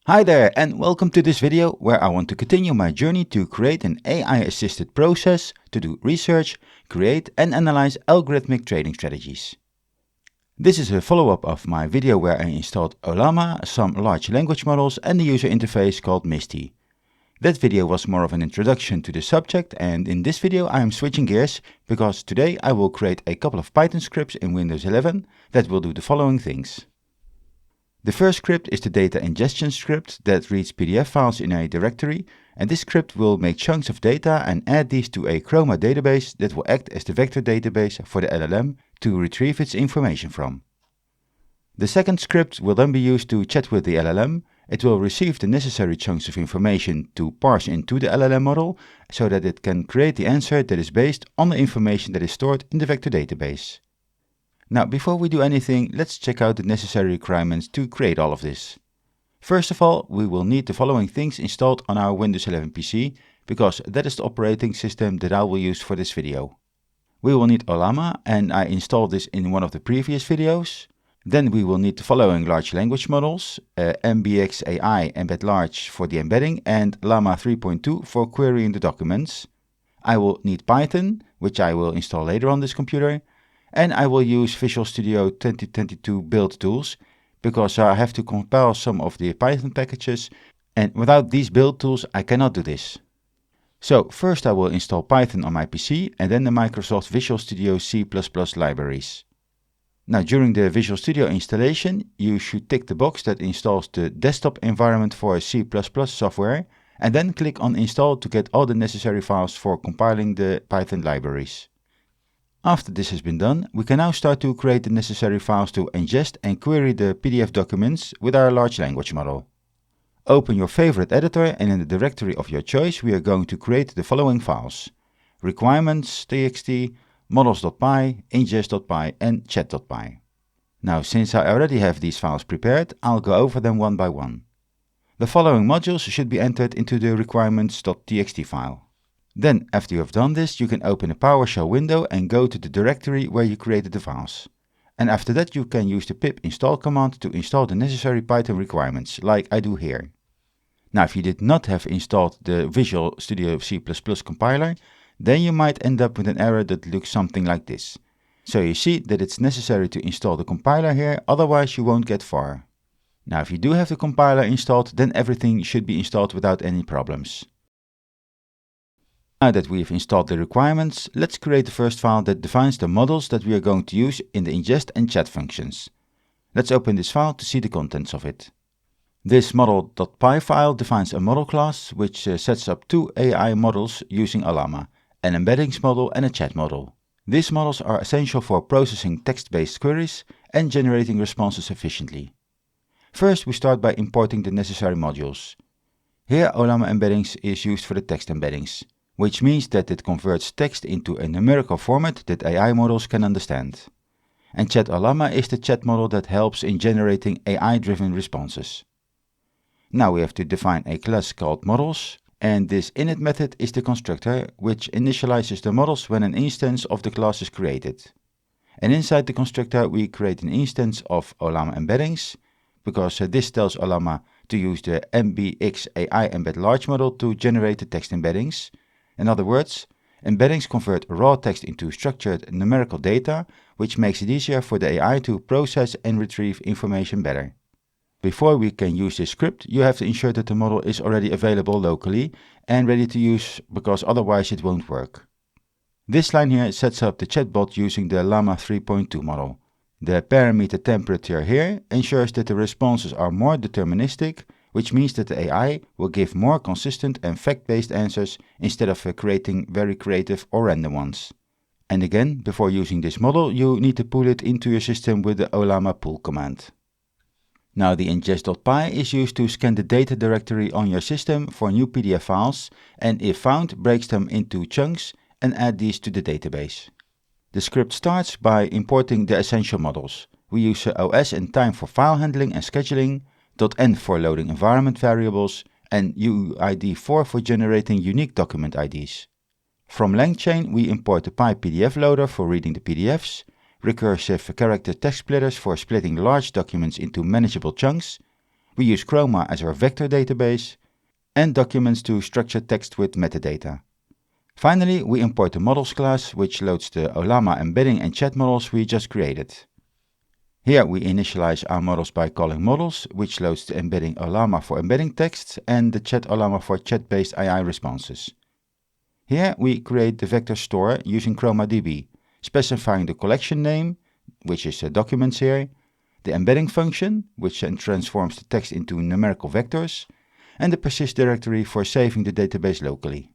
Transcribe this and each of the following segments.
Hi there and welcome to this video where I want to continue my journey to create an AI-assisted process to do research, create and analyze algorithmic trading strategies. This is a follow-up of my video where I installed Ollama, some large language models and the user interface called Misty. That video was more of an introduction to the subject, and in this video I am switching gears because today I will create a couple of Python scripts in Windows 11 that will do the following things. The first script is the data ingestion script that reads PDF files in a directory, and this script will make chunks of data and add these to a Chroma database that will act as the vector database for the LLM to retrieve its information from. The second script will then be used to chat with the LLM. It will receive the necessary chunks of information to parse into the LLM model so that it can create the answer that is based on the information that is stored in the vector database. Now, before we do anything, let's check out the necessary requirements to create all of this. First of all, we will need the following things installed on our Windows 11 PC, because that is the operating system that I will use for this video. We will need Ollama, and I installed this in one of the previous videos. Then we will need the following large language models, MBX AI Embed Large for the embedding and Llama 3.2 for querying the documents. I will need Python, which I will install later on this computer. And I will use Visual Studio 2022 build tools because I have to compile some of the Python packages, and without these build tools I cannot do this. So first I will install Python on my PC and then the Microsoft Visual Studio C++ libraries. Now, during the Visual Studio installation you should tick the box that installs the desktop environment for C++ software and then click on install to get all the necessary files for compiling the Python libraries. After this has been done, we can now start to create the necessary files to ingest and query the PDF documents with our large language model. Open your favorite editor and in the directory of your choice we are going to create the following files: requirements.txt, models.py, ingest.py and chat.py. Now, since I already have these files prepared, I'll go over them one by one. The following modules should be entered into the requirements.txt file. Then, after you have done this, you can open a PowerShell window and go to the directory where you created the files. And after that you can use the pip install command to install the necessary Python requirements, like I do here. Now, if you did not have installed the Visual Studio C++ compiler, then you might end up with an error that looks something like this. So you see that it's necessary to install the compiler here, otherwise you won't get far. Now, if you do have the compiler installed, then everything should be installed without any problems. Now that we have installed the requirements, let's create the first file that defines the models that we are going to use in the ingest and chat functions. Let's open this file to see the contents of it. This model.py file defines a model class which sets up two AI models using Ollama, an embeddings model and a chat model. These models are essential for processing text-based queries and generating responses efficiently. First, we start by importing the necessary modules. Here, Ollama embeddings is used for the text embeddings, which means that it converts text into a numerical format that AI models can understand. And Chat Ollama is the chat model that helps in generating AI-driven responses. Now we have to define a class called models, and this init method is the constructor which initializes the models when an instance of the class is created. And inside the constructor we create an instance of Ollama embeddings, because this tells Ollama to use the MBX AI Embed Large model to generate the text embeddings. In other words, embeddings convert raw text into structured numerical data, which makes it easier for the AI to process and retrieve information better. Before we can use this script, you have to ensure that the model is already available locally and ready to use, because otherwise it won't work. This line here sets up the chatbot using the Llama 3.2 model. The parameter temperature here ensures that the responses are more deterministic, which means that the AI will give more consistent and fact-based answers instead of creating very creative or random ones. And again, before using this model, you need to pull it into your system with the Ollama pull command. Now, the ingest.py is used to scan the data directory on your system for new PDF files, and if found, breaks them into chunks and add these to the database. The script starts by importing the essential models. We use OS and time for file handling and scheduling, .n for loading environment variables, and UUID4 for generating unique document IDs. From LangChain we import the PyPDF loader for reading the PDFs, recursive character text splitters for splitting large documents into manageable chunks, We use Chroma as our vector database, and documents to structure text with metadata. Finally, we import the models class, which loads the Ollama embedding and chat models we just created. Here we initialize our models by calling models, which loads the embedding Ollama for embedding texts and the chat Ollama for chat-based AI responses. Here we create the vector store using ChromaDB, specifying the collection name, which is documents here, the embedding function, which then transforms the text into numerical vectors, and the persist directory for saving the database locally.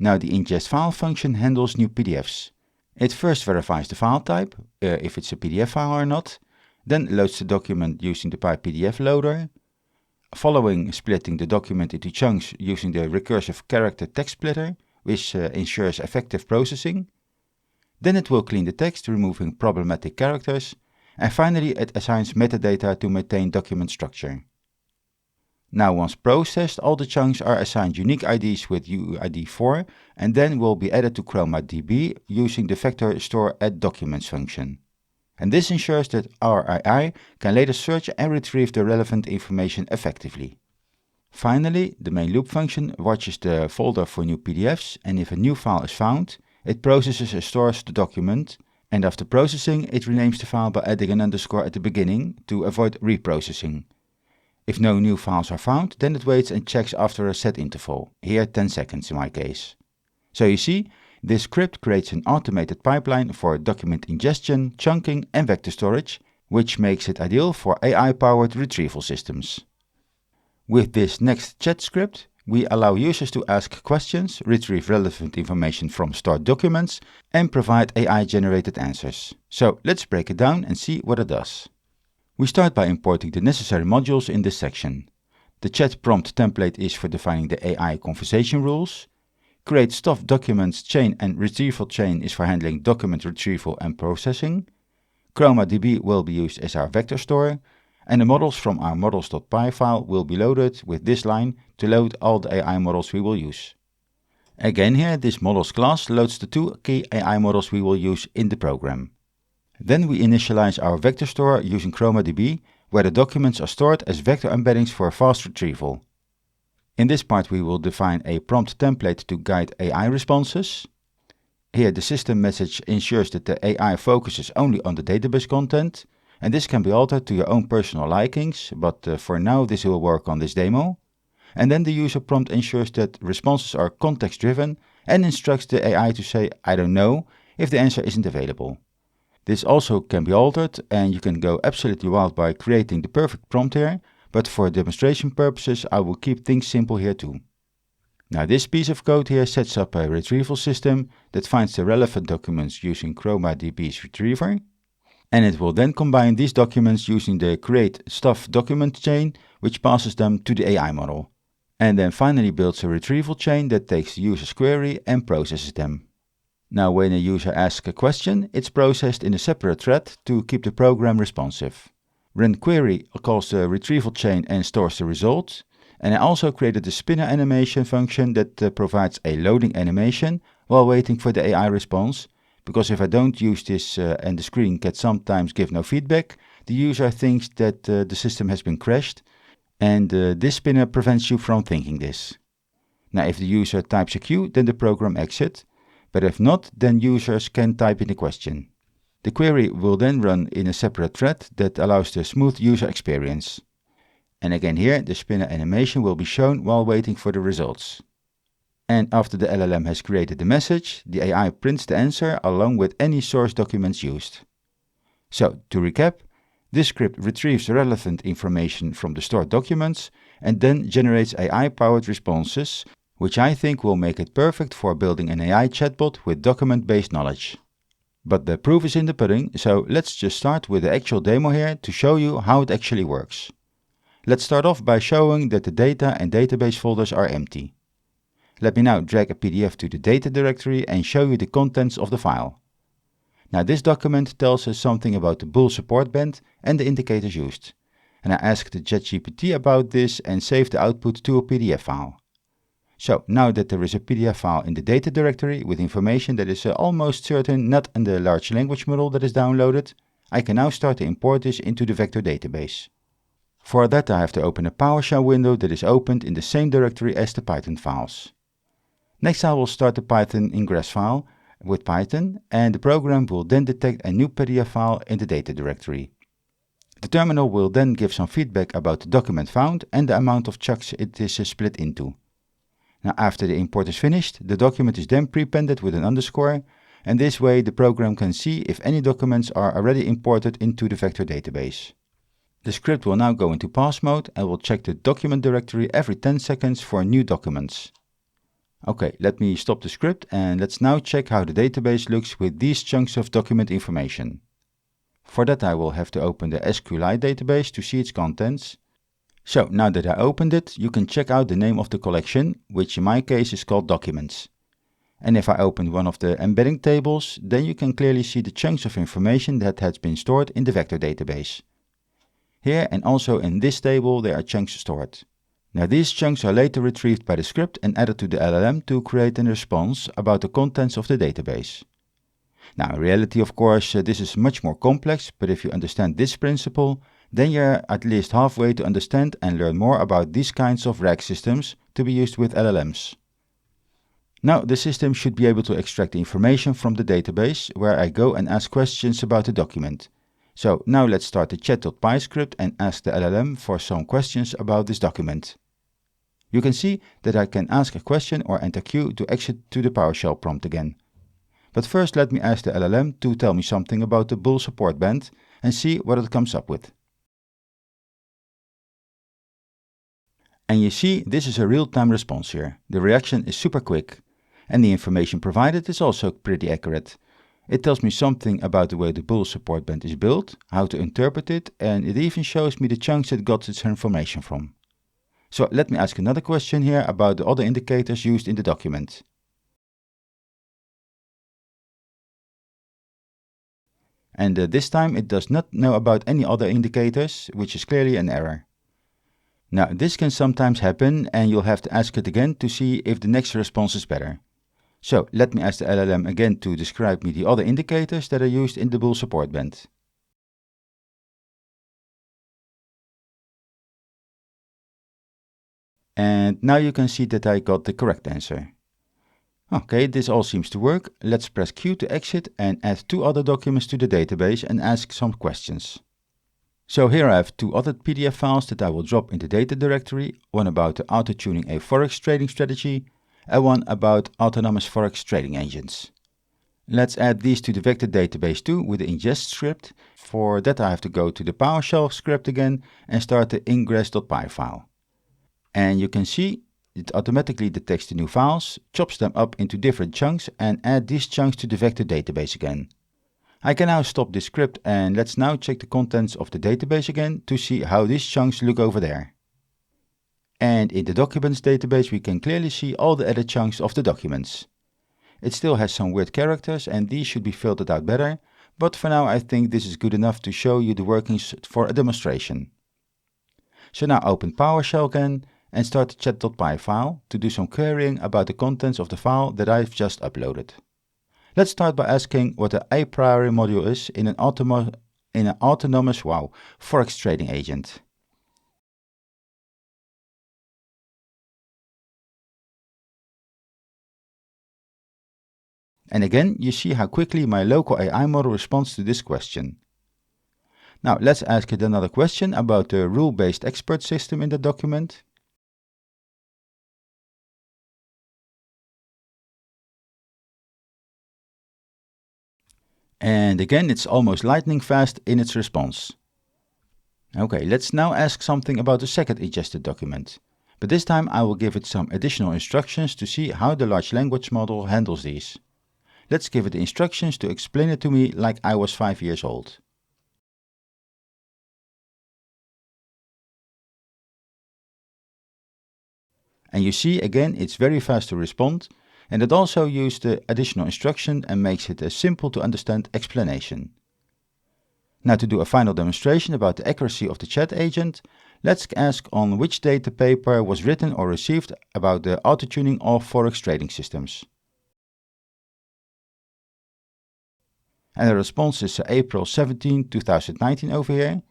Now the ingest file function handles new PDFs. It first verifies the file type, if it's a PDF file or not, then loads the document using the PyPDF loader, following splitting the document into chunks using the recursive character text splitter, which ensures effective processing. Then it will clean the text, removing problematic characters, and finally it assigns metadata to maintain document structure. Now once processed, all the chunks are assigned unique IDs with UID 4 and then will be added to ChromaDB using the vector store add documents function. And this ensures that our AI can later search and retrieve the relevant information effectively. Finally, the main loop function watches the folder for new PDFs, and if a new file is found, it processes and stores the document, and after processing it renames the file by adding an underscore at the beginning to avoid reprocessing. If no new files are found, then it waits and checks after a set interval, here 10 seconds in my case. So you see, this script creates an automated pipeline for document ingestion, chunking and vector storage, which makes it ideal for AI-powered retrieval systems. With this next chat script, we allow users to ask questions, retrieve relevant information from stored documents, and provide AI-generated answers. So let's break it down and see what it does. We start by importing the necessary modules in this section. The chat prompt template is for defining the AI conversation rules. Create stuff documents chain and retrieval chain is for handling document retrieval and processing. ChromaDB will be used as our vector store, and the models from our models.py file will be loaded with this line to load all the AI models we will use. Again here, this models class loads the two key AI models we will use in the program. Then we initialize our vector store using ChromaDB, where the documents are stored as vector embeddings for fast retrieval. In this part we will define a prompt template to guide AI responses. Here the system message ensures that the AI focuses only on the database content, and this can be altered to your own personal likings, but for now this will work on this demo. And then the user prompt ensures that responses are context driven and instructs the AI to say "I don't know" if the answer isn't available. This also can be altered, and you can go absolutely wild by creating the perfect prompt here, but for demonstration purposes I will keep things simple here too. Now this piece of code here sets up a retrieval system that finds the relevant documents using ChromaDB's retriever, and it will then combine these documents using the create stuff document chain, which passes them to the AI model, and then finally builds a retrieval chain that takes the user's query and processes them. Now when a user asks a question, it's processed in a separate thread to keep the program responsive. Run query calls the retrieval chain and stores the result. And I also created the spinner animation function that provides a loading animation while waiting for the AI response, because if I don't use this and the screen can sometimes give no feedback, the user thinks that the system has been crashed, and this spinner prevents you from thinking this. Now if the user types a Q, then the program exits. But if not, then users can type in the question. The query will then run in a separate thread that allows the smooth user experience. And again here, the spinner animation will be shown while waiting for the results. And after the LLM has created the message, the AI prints the answer along with any source documents used. So, to recap, this script retrieves the relevant information from the stored documents and then generates AI-powered responses, which I think will make it perfect for building an AI chatbot with document-based knowledge. But the proof is in the pudding, so let's just start with the actual demo here to show you how it actually works. Let's start off by showing that the data and database folders are empty. Let me now drag a PDF to the data directory and show you the contents of the file. Now this document tells us something about the bool support band and the indicators used. And I asked the ChatGPT about this and saved the output to a PDF file. So now that there is a PDF file in the data directory with information that is almost certain not in the large language model that is downloaded, I can now start to import this into the vector database. For that I have to open a PowerShell window that is opened in the same directory as the Python files. Next I will start the Python ingress file with Python, and the program will then detect a new PDF file in the data directory. The terminal will then give some feedback about the document found and the amount of chunks it is split into. Now after the import is finished, the document is then prepended with an underscore, and this way the program can see if any documents are already imported into the vector database. The script will now go into pass mode and will check the document directory every 10 seconds for new documents. Okay, let me stop the script and let's now check how the database looks with these chunks of document information. For that I will have to open the SQLite database to see its contents. So now that I opened it, you can check out the name of the collection, which in my case is called Documents. And if I open one of the embedding tables, then you can clearly see the chunks of information that has been stored in the vector database. Here and also in this table there are chunks stored. Now these chunks are later retrieved by the script and added to the LLM to create a response about the contents of the database. Now in reality of course this is much more complex, but if you understand this principle, then you're at least halfway to understand and learn more about these kinds of RAG systems to be used with LLMs. Now the system should be able to extract the information from the database where I go and ask questions about the document. So now let's start the chat.py script and ask the LLM for some questions about this document. You can see that I can ask a question or enter Q to exit to the PowerShell prompt again. But first let me ask the LLM to tell me something about the bool support band and see what it comes up with. And you see, this is a real-time response here. The reaction is super quick. And the information provided is also pretty accurate. It tells me something about the way the bool support band is built, how to interpret it, and it even shows me the chunks it got its information from. So let me ask another question here about the other indicators used in the document. And this time it does not know about any other indicators, which is clearly an error. Now this can sometimes happen and you'll have to ask it again to see if the next response is better. So let me ask the LLM again to describe me the other indicators that are used in the bool support band. And now you can see that I got the correct answer. Okay, this all seems to work. Let's press Q to exit and add two other documents to the database and ask some questions. So here I have two other PDF files that I will drop in the data directory, one about auto-tuning a forex trading strategy and one about autonomous forex trading agents. Let's add these to the vector database too with the ingest script. For that I have to go to the PowerShell script again and start the ingest.py file. And you can see it automatically detects the new files, chops them up into different chunks and add these chunks to the vector database again. I can now stop this script and let's now check the contents of the database again to see how these chunks look over there. And in the documents database we can clearly see all the added chunks of the documents. It still has some weird characters and these should be filtered out better, but for now I think this is good enough to show you the workings for a demonstration. So now open PowerShell again and start the chat.py file to do some querying about the contents of the file that I've just uploaded. Let's start by asking what the a priori module is in an autonomous forex trading agent. And again, you see how quickly my local AI model responds to this question. Now let's ask it another question about the rule-based expert system in the document. And again, it's almost lightning fast in its response. Okay, let's now ask something about the second ingested document. But this time I will give it some additional instructions to see how the large language model handles these. Let's give it the instructions to explain it to me like I was 5 years old. And you see again it's very fast to respond, and it also used the additional instruction and makes it a simple to understand explanation. Now to do a final demonstration about the accuracy of the chat agent, let's ask on which date the paper was written or received about the auto-tuning of forex trading systems. And the response is April 17, 2019 over here.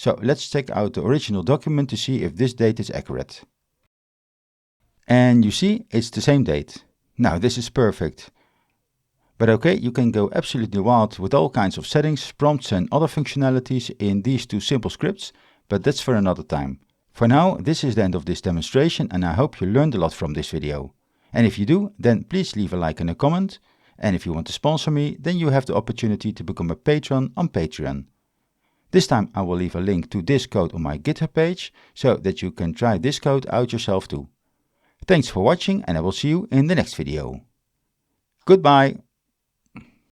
So let's check out the original document to see if this date is accurate. And you see, it's the same date. Now this is perfect. But okay, you can go absolutely wild with all kinds of settings, prompts and other functionalities in these two simple scripts, but that's for another time. For now, this is the end of this demonstration and I hope you learned a lot from this video. And if you do, then please leave a like and a comment. And if you want to sponsor me, then you have the opportunity to become a patron on Patreon. This time I will leave a link to this code on my GitHub page, so that you can try this code out yourself too. Thanks for watching and I will see you in the next video. Goodbye!